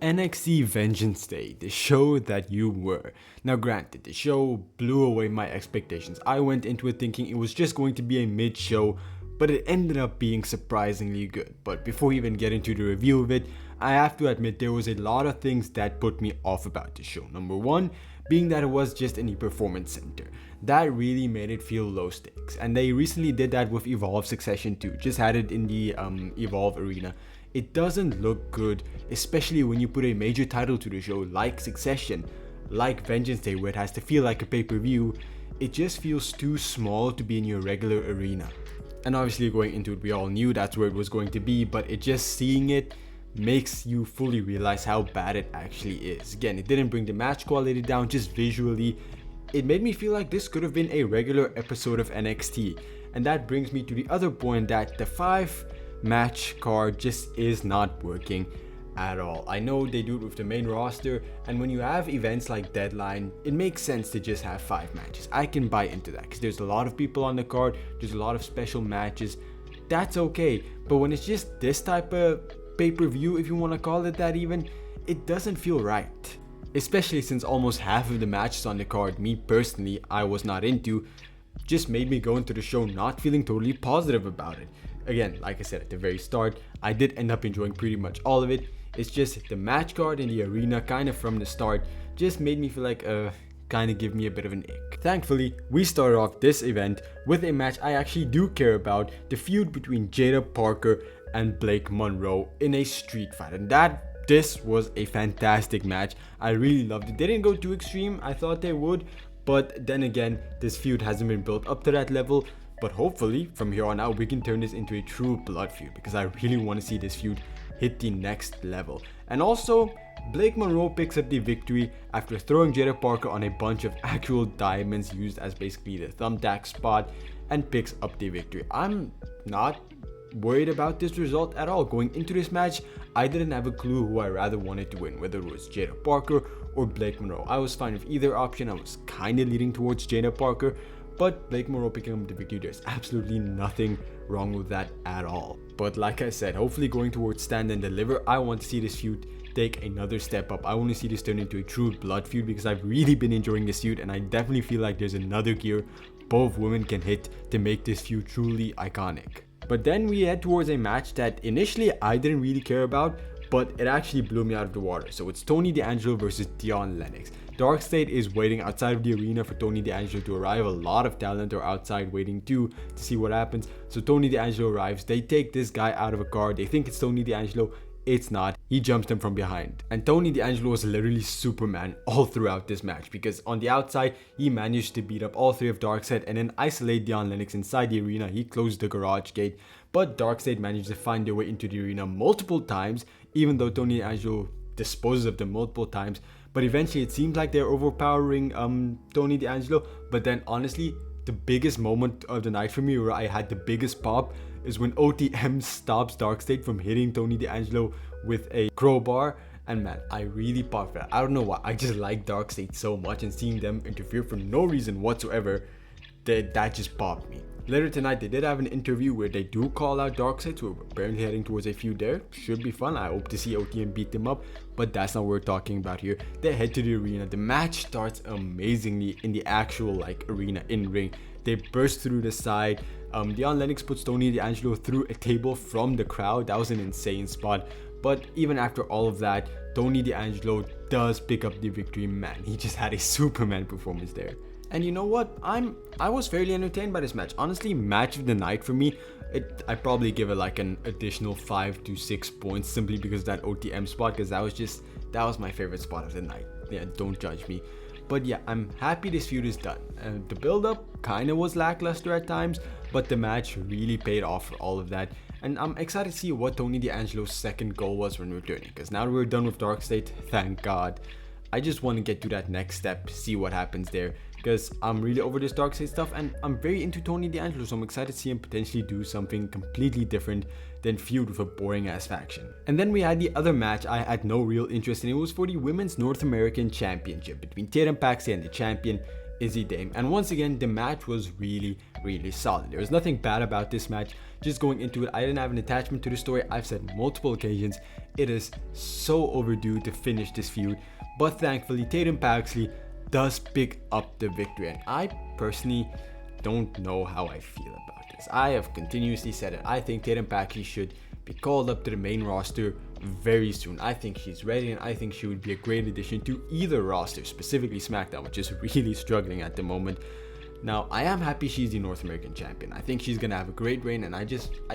NXT Vengeance Day, the show that you were. Now granted, the show blew away my expectations. I went into it thinking it was just going to be a mid-show, but it ended up being surprisingly good. But before we even get into the review of it, I have to admit there was a lot of things that put me off about the show. Number one, being that it was just in a performance center. That really made it feel low stakes. And they recently did that with Evolve Succession too, just had it in the Evolve arena. It doesn't look good, especially when you put a major title to the show like Succession, like Vengeance Day, where it has to feel like a pay-per-view. It just feels too small to be in your regular arena. And obviously going into it, we all knew that's where it was going to be, but it just seeing it makes you fully realize how bad it actually is. Again, it didn't bring the match quality down, just visually. It made me feel like this could have been a regular episode of NXT. And that brings me to the other point, that the 5-match card just is not working at all. I know they do it with the main roster, and when you have events like Deadline, it makes sense to just have 5 matches. I can buy into that because there's a lot of people on the card, there's a lot of special matches. That's okay, but when it's just this type of pay-per-view, if you want to call it that even, it doesn't feel right. Especially since almost half of the matches on the card, me personally, I was not into, just made me go into the show not feeling totally positive about it. Again, like I said at the very start, I did end up enjoying pretty much all of it. It's just the match card in the arena kind of from the start just made me feel like kind of give me a bit of an ick. Thankfully, we started off this event with a match I actually do care about, the feud between Jada Parker and Blake Monroe in a street fight, and this was a fantastic match. I really loved it. They didn't go too extreme, I thought they would, but then again, this feud hasn't been built up to that level. But hopefully from here on out we can turn this into a true blood feud, because I really want to see this feud hit the next level. And also, Blake Monroe picks up the victory after throwing Jada Parker on a bunch of actual diamonds used as basically the thumbtack spot, and picks up the victory. I'm not worried about this result at all. Going into this match, I didn't have a clue who I rather wanted to win, whether it was Jada Parker or Blake Monroe. I was fine with either option. I was kind of leaning towards Jada Parker, but Blake Monroe picking up the victory, there's absolutely nothing wrong with that at all. But like I said, hopefully going towards Stand and Deliver, I want to see this feud take another step up. I want to see this turn into a true blood feud, because I've really been enjoying this feud, and I definitely feel like there's another gear both women can hit to make this feud truly iconic. But then we head towards a match that initially I didn't really care about, but it actually blew me out of the water. So it's Tony D'Angelo versus Dion Lennox. DarkState is waiting outside of the arena for Tony D'Angelo to arrive. A lot of talent are outside waiting too to see what happens. So Tony D'Angelo arrives. They take this guy out of a car. They think it's Tony D'Angelo. It's not. He jumps them from behind. And Tony D'Angelo was literally Superman all throughout this match, because on the outside, he managed to beat up all 3 of DarkState and then isolate Dion Lennox inside the arena. He closed the garage gate, but DarkState managed to find their way into the arena multiple times, even though Tony D'Angelo disposes of them multiple times. But eventually, it seems like they're overpowering Tony D'Angelo. But then honestly, the biggest moment of the night for me, where I had the biggest pop, is when OTM stops DarkState from hitting Tony D'Angelo with a crowbar. And man, I really popped for that. I don't know why, I just like DarkState so much, and seeing them interfere for no reason whatsoever, that just popped me. Later tonight, they did have an interview where they do call out DarkState, so we're apparently heading towards a feud there. Should be fun. I hope to see OTM beat them up, but that's not what we're talking about here. They head to the arena. The match starts amazingly in the actual arena in ring. They burst through the side. Dion Lennox puts Tony D'Angelo through a table from the crowd. That was an insane spot. But even after all of that, Tony D'Angelo does pick up the victory. Man, he just had a Superman performance there. And you know what? I was fairly entertained by this match. Honestly, match of the night for me. I probably give it like an additional 5 to 6 points, simply because of that OTM spot, because that was my favorite spot of the night. Yeah, don't judge me. But yeah, I'm happy this feud is done. The build-up kind of was lackluster at times, but the match really paid off for all of that. And I'm excited to see what Tony D'Angelo's second goal was when returning, because now that we're done with DarkState, thank God. I just want to get to that next step, see what happens there, because I'm really over this DarkState stuff, and I'm very into Tony D'Angelo, so I'm excited to see him potentially do something completely different than feud with a boring ass faction. And then we had the other match I had no real interest in. It was for the Women's North American Championship between Tatum Paxley and the champion Izzy Dame. And once again, the match was really solid. There was nothing bad about this match. Just going into it, I didn't have an attachment to the story. I've said multiple occasions, it is so overdue to finish this feud. But thankfully, Tatum Paxley does pick up the victory. And I personally don't know how I feel about this. I have continuously said it. I think Tatum Paxley should be called up to the main roster very soon. I think she's ready, and I think she would be a great addition to either roster, specifically SmackDown, which is really struggling at the moment. Now, I am happy she's the North American champion. I think she's gonna have a great reign, and I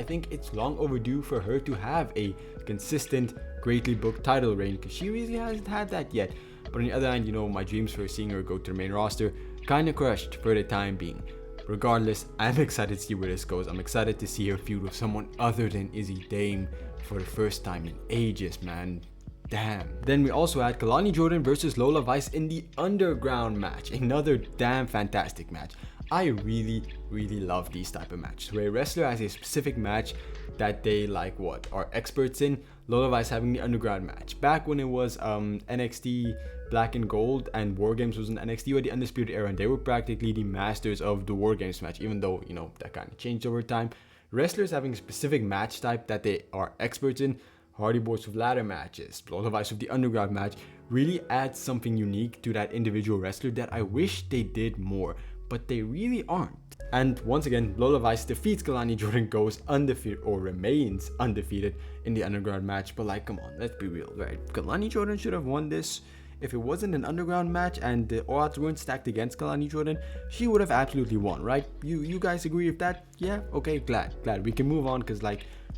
think it's long overdue for her to have a consistent, greatly booked title reign, because she really hasn't had that yet. But on the other hand, my dreams for seeing her go to the main roster kinda crushed for the time being. Regardless, I'm excited to see where this goes. I'm excited to see her feud with someone other than Izzy Dame for the first time in ages, man. Damn. Then we also had Kalani Jordan versus Lola Vice in the Underground match. Another damn fantastic match. I really love these type of matches where a wrestler has a specific match that they are experts in. Lola Vice having the Underground match. Back when it was NXT Black and Gold and War Games was in NXT or the Undisputed Era, and they were practically the masters of the War Games match, even though, that kind of changed over time. Wrestlers having a specific match type that they are experts in, Hardy Boys with ladder matches, Lola Vice with the Underground match, really adds something unique to that individual wrestler that I wish they did more, but they really aren't. And once again, Lola Vice defeats Kalani Jordan, goes undefeated or remains undefeated in the Underground match. But come on, let's be real, right? Kalani Jordan should have won this. If it wasn't an Underground match and the odds weren't stacked against Kalani Jordan, she would have absolutely won, right? You guys agree with that? Yeah? Okay, glad. We can move on, because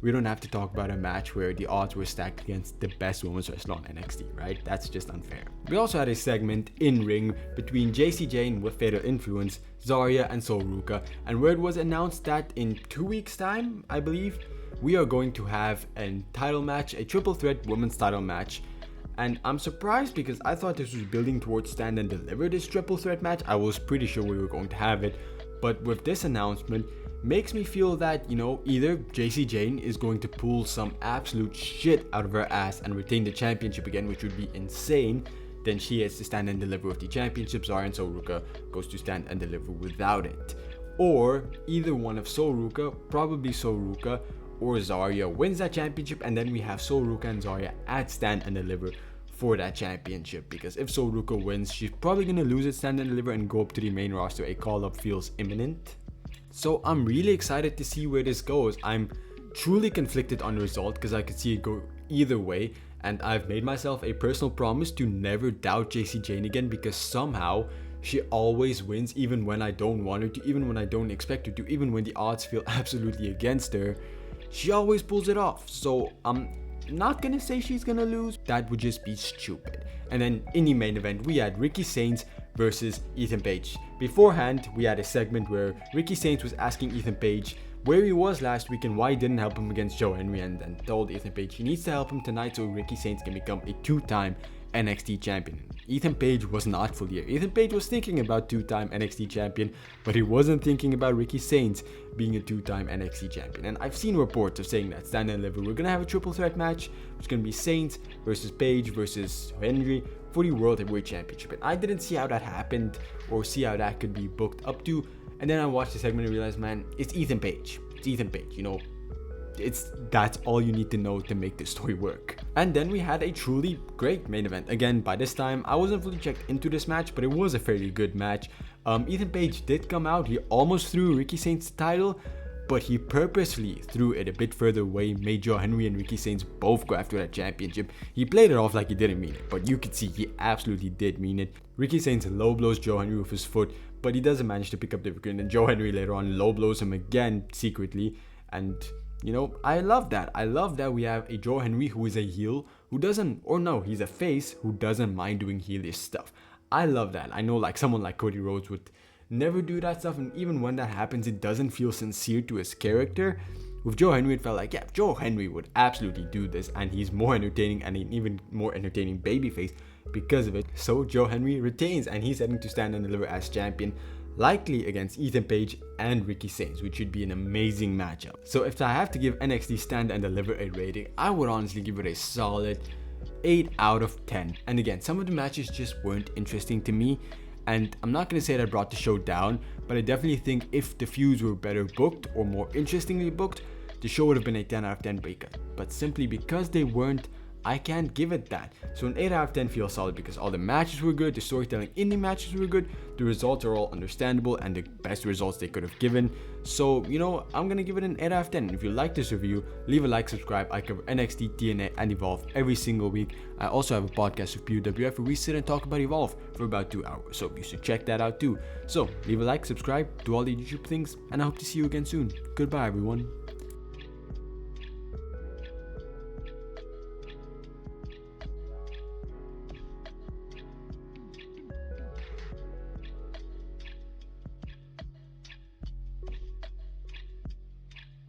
we don't have to talk about a match where the odds were stacked against the best women's wrestler on NXT, right? That's just unfair. We also had a segment in ring between JC Jane with Fatal Influence, Zarya, and Sol Ruka, and where it was announced that in 2 weeks' time, I believe, we are going to have a title match, a triple threat women's title match. And I'm surprised, because I thought this was building towards Stand and Deliver, this triple threat match. I was pretty sure we were going to have it, but with this announcement, makes me feel that, either JC Jane is going to pull some absolute shit out of her ass and retain the championship again, which would be insane. Then she has to Stand and Deliver with the championship. Zarya and Sol Ruka goes to Stand and Deliver without it. Or either one of Sol Ruka, probably Sol Ruka or Zarya, wins that championship, and then we have Sol Ruka and Zarya at Stand and Deliver for that championship. Because if Sol Ruka wins, she's probably going to lose at Stand and Deliver and go up to the main roster. A call-up feels imminent. So I'm really excited to see where this goes. I'm truly conflicted on the result, because I could see it go either way, and I've made myself a personal promise to never doubt JC Jane again, because somehow she always wins, even when I don't want her to, even when I don't expect her to, even when the odds feel absolutely against her. She always pulls it off. So I'm not gonna say she's gonna lose. That would just be stupid. And then in the main event, we had Ricky Saints versus Ethan Page. Beforehand, we had a segment where Ricky Saints was asking Ethan Page where he was last week and why he didn't help him against Joe Henry, and then told Ethan Page he needs to help him tonight so Ricky Saints can become a 2-time NXT champion. Ethan Page was not fully here. Ethan Page was thinking about 2-time NXT champion, but he wasn't thinking about Ricky Saints being a 2-time NXT champion. And I've seen reports of saying that Stand and Deliver, we're gonna have a triple threat match, which is gonna be Saints versus Page versus Henry for the World Heavyweight Championship. And I didn't see how that happened or see how that could be booked up to. And then I watched the segment and realized, man, it's Ethan Page. It's Ethan Page, that's all you need to know to make this story work. And then we had a truly great main event. Again, by this time, I wasn't fully checked into this match, but it was a fairly good match. Ethan Page did come out. He almost threw Ricky Saints the title, but he purposely threw it a bit further away, made Joe Henry and Ricky Saints both go after that championship. He played it off like he didn't mean it, but you could see he absolutely did mean it. Ricky Saints low blows Joe Henry with his foot, but he doesn't manage to pick up the victory, and then Joe Henry later on low blows him again secretly. And I love that. I love that we have a Joe Henry who is a heel, he's a face who doesn't mind doing heelish stuff. I love that. I know someone like Cody Rhodes would never do that stuff, and even when that happens, it doesn't feel sincere to his character. With Joe Henry, it felt like, yeah, Joe Henry would absolutely do this, and he's more entertaining and an even more entertaining babyface because of it. So Joe Henry retains, and he's heading to Stand and Deliver as champion, likely against Ethan Page and Ricky Saints, which should be an amazing matchup. So if I have to give NXT Stand and Deliver a rating, I would honestly give it a solid 8 out of 10. And again, some of the matches just weren't interesting to me, And I'm not going to say that brought the show down, but I definitely think if the feuds were better booked or more interestingly booked, the show would have been a 10 out of 10 breakout. But simply because they weren't, I can't give it that. So an 8 out of 10 feels solid because all the matches were good, the storytelling in the matches were good, the results are all understandable and the best results they could have given. So, I'm gonna give it an 8 out of 10. If you like this review, leave a like, subscribe. I cover NXT, TNA, and Evolve every single week. I also have a podcast with PWF where we sit and talk about Evolve for about 2 hours. So you should check that out too. So leave a like, subscribe, do all the YouTube things, and I hope to see you again soon. Goodbye, everyone.